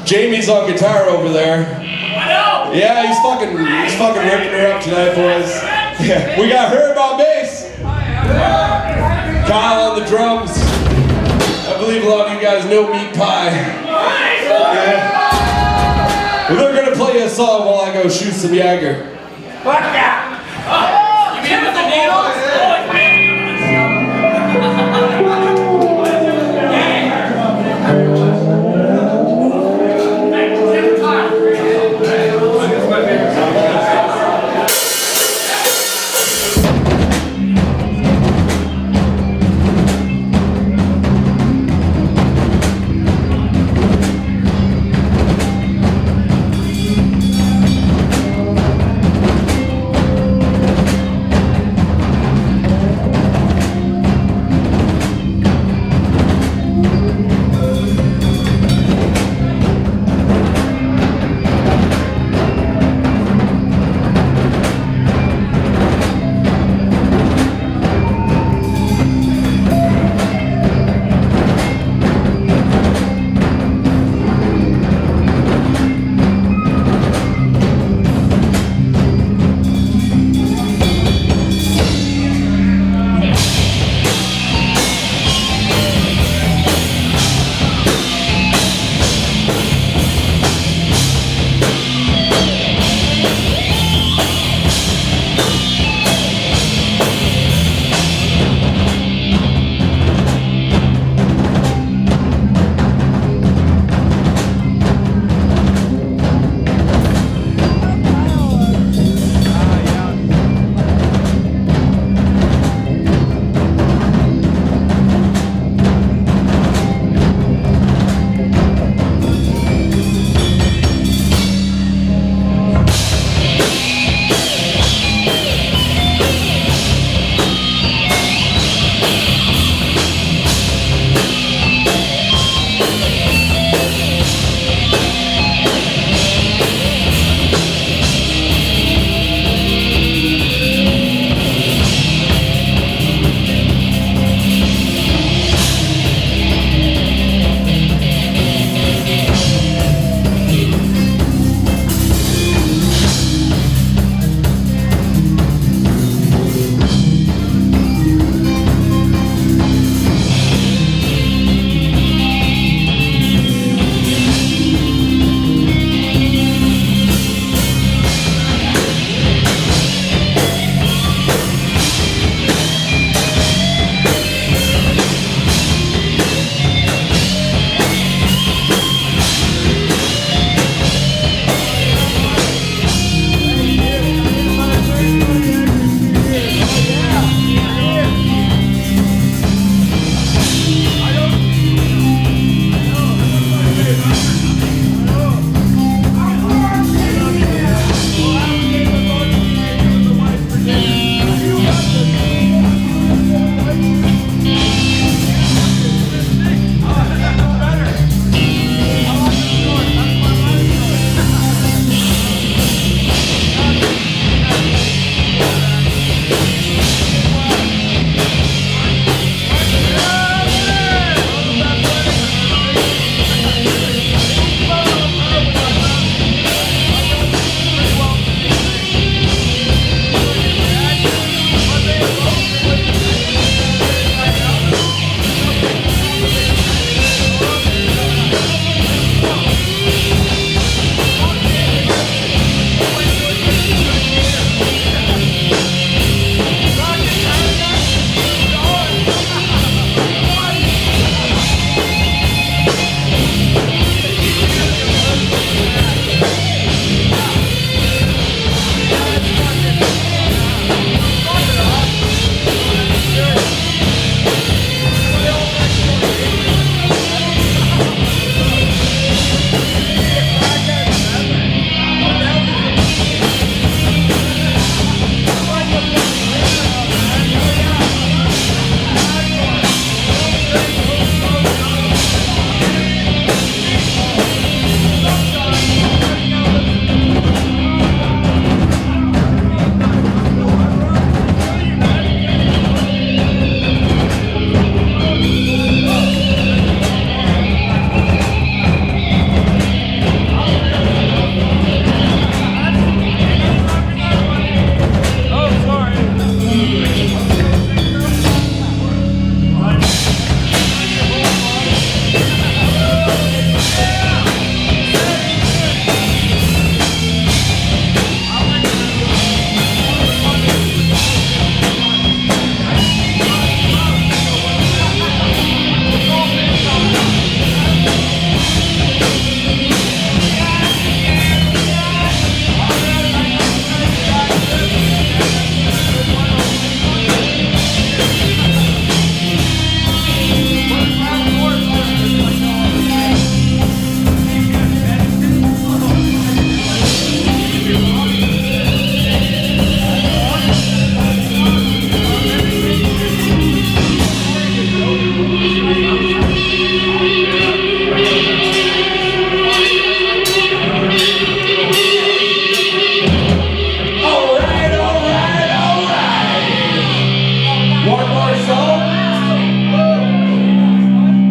Jamie's on guitar over there. I know! Yeah, he's fucking ripping her up tonight, boys. Yeah, we got Herb on bass. Kyle on the drums. I believe a lot of you guys know Meat Pie. Yeah. Well, they're gonna play a song while I go shoot some Jagger. Fuck yeah! You mean with the needles?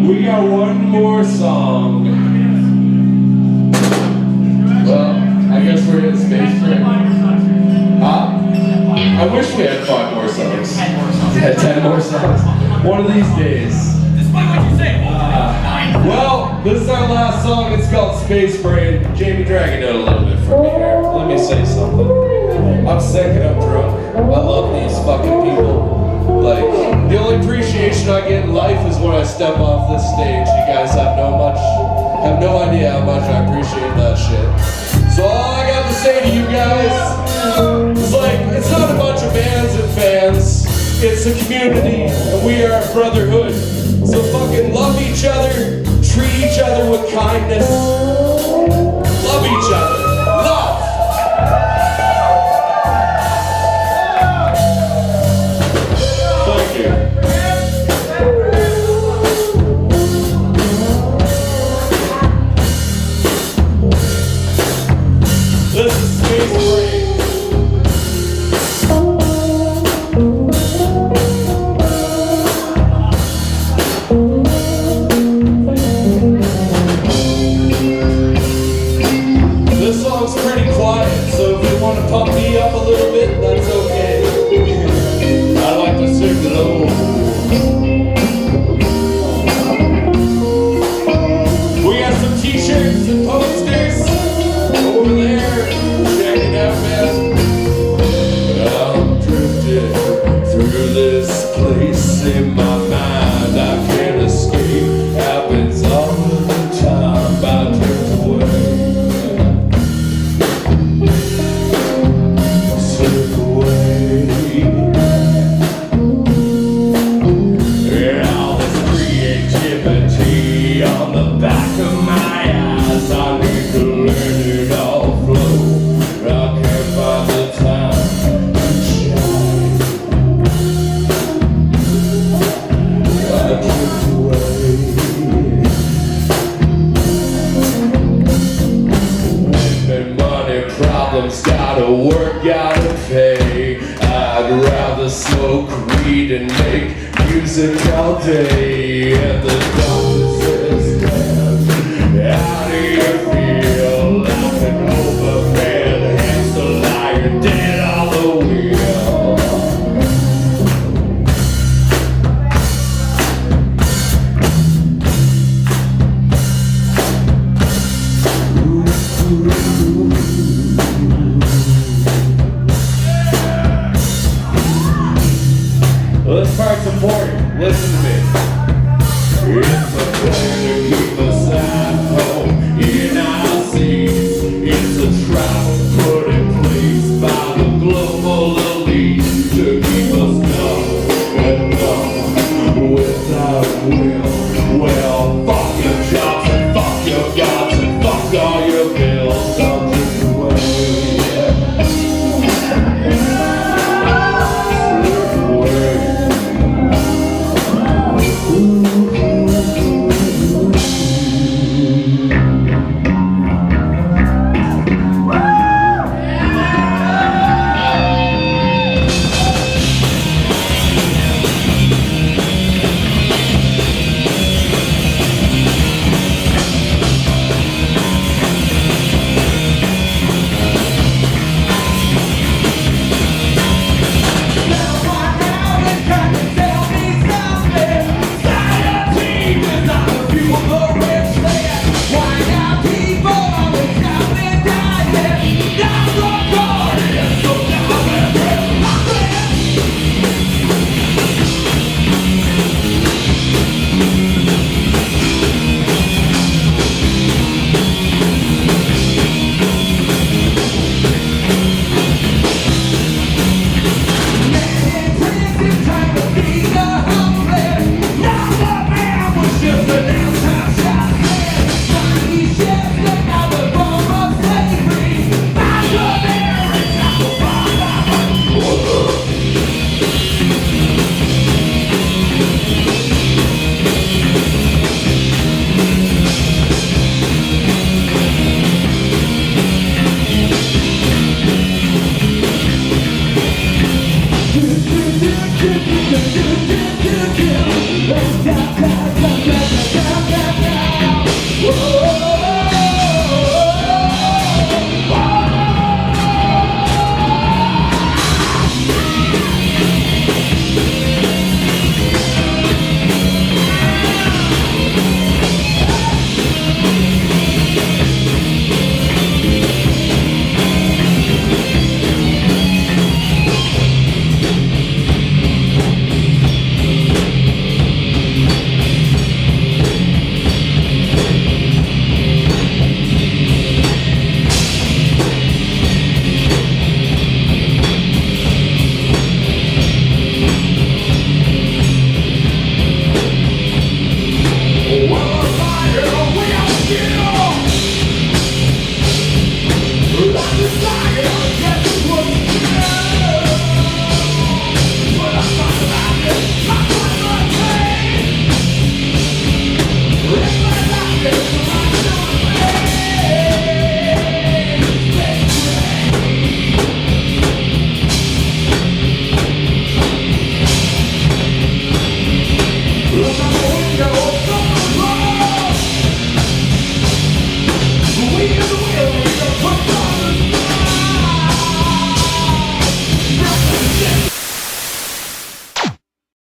We got one more song. Well, I guess we're in space for it. Huh? I wish we had 5 more songs. 10 more songs. One of these days. Well, this is our last song. It's called Space Brain. Jamie, drag it out a little bit for me here. Let me say something. I'm sick and I'm drunk. I love these fucking people. Like, the only appreciation I get in life is when I step off this stage. You guys have no idea how much I appreciate that shit. So all I got to say to you guys is like, it's not a bunch of bands and fans. It's a community, and we are a brotherhood. So fucking love each other, treat each other with kindness. Love each other. Love! Thank you. This is Space Brain. This song's pretty quiet, so if you want to pump me up a little bit, that's okay. I like to sing low. We got some t-shirts and posters over there. Check it out, man. I'm drifting through this place in my mind. I can't escape. Happens all the time. I drift away. Slip away. And all this creativity on the back of my eyes. I need to learn it all flow. I can't find the time to shine. I drift away. When money problems gotta work, gotta pay. I'd rather smoke weed and make music all day. And the doctor says, "Man, how do you feel?" Laughing over man, hands the liar, dead on the wheel. Well, this part's important. Listen to me. It's a pleasure to